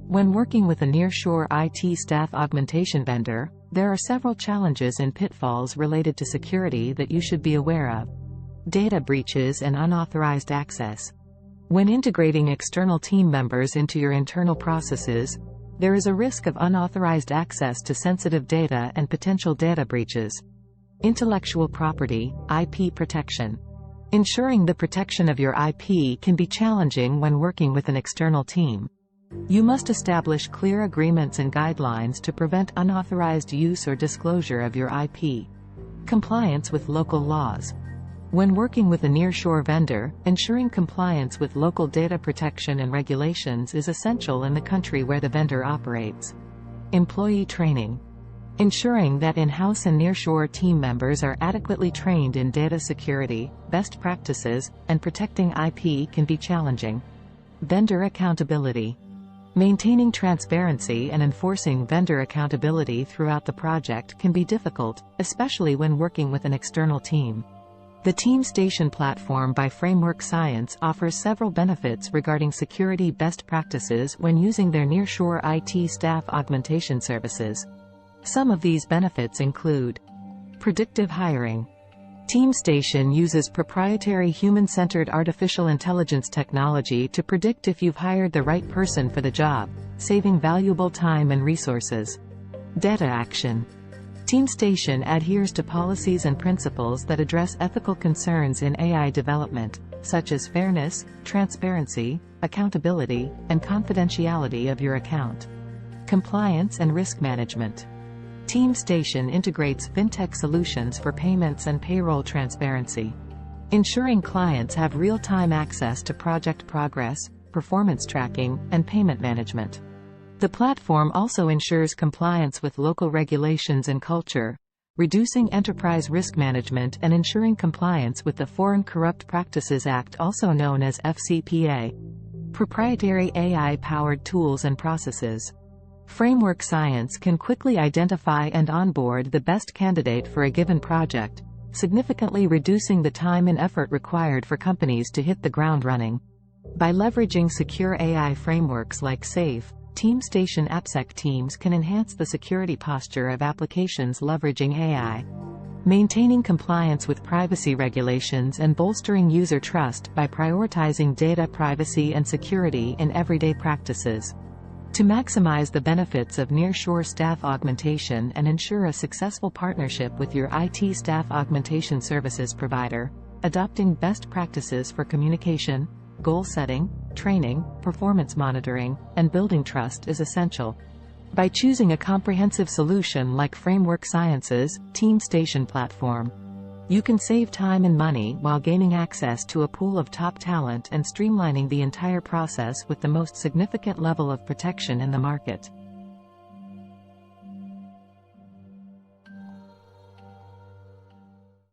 When working with a nearshore IT staff augmentation vendor, there are several challenges and pitfalls related to security that you should be aware of. Data breaches and unauthorized access. When integrating external team members into your internal processes, there is a risk of unauthorized access to sensitive data and potential data breaches. Intellectual property, IP protection. Ensuring the protection of your IP can be challenging when working with an external team. You must establish clear agreements and guidelines to prevent unauthorized use or disclosure of your IP. Compliance with local laws. When working with a nearshore vendor, ensuring compliance with local data protection and regulations is essential in the country where the vendor operates. Employee training. Ensuring that in-house and nearshore team members are adequately trained in data security, best practices, and protecting IP can be challenging. Vendor accountability. Maintaining transparency and enforcing vendor accountability throughout the project can be difficult, especially when working with an external team. The TeamStation platform by Framework Science offers several benefits regarding security best practices when using their nearshore IT staff augmentation services. Some of these benefits include predictive hiring. TeamStation uses proprietary human-centered artificial intelligence technology to predict if you've hired the right person for the job, saving valuable time and resources. Data action. TeamStation adheres to policies and principles that address ethical concerns in AI development, such as fairness, transparency, accountability, and confidentiality of your account. Compliance and risk management. TeamStation integrates fintech solutions for payments and payroll transparency, ensuring clients have real-time access to project progress, performance tracking, and payment management. The platform also ensures compliance with local regulations and culture, reducing enterprise risk management and ensuring compliance with the Foreign Corrupt Practices Act, also known as FCPA. Proprietary AI-powered tools and processes. Framework Science can quickly identify and onboard the best candidate for a given project, significantly reducing the time and effort required for companies to hit the ground running. By leveraging secure AI frameworks like SAFe, TeamStation AppSec teams can enhance the security posture of applications leveraging AI, maintaining compliance with privacy regulations and bolstering user trust by prioritizing data privacy and security in everyday practices. To maximize the benefits of nearshore staff augmentation and ensure a successful partnership with your IT staff augmentation services provider, adopting best practices for communication, goal setting, training, performance monitoring, and building trust is essential. By choosing a comprehensive solution like Framework Science's TeamStation platform, you can save time and money while gaining access to a pool of top talent and streamlining the entire process with the most significant level of protection in the market.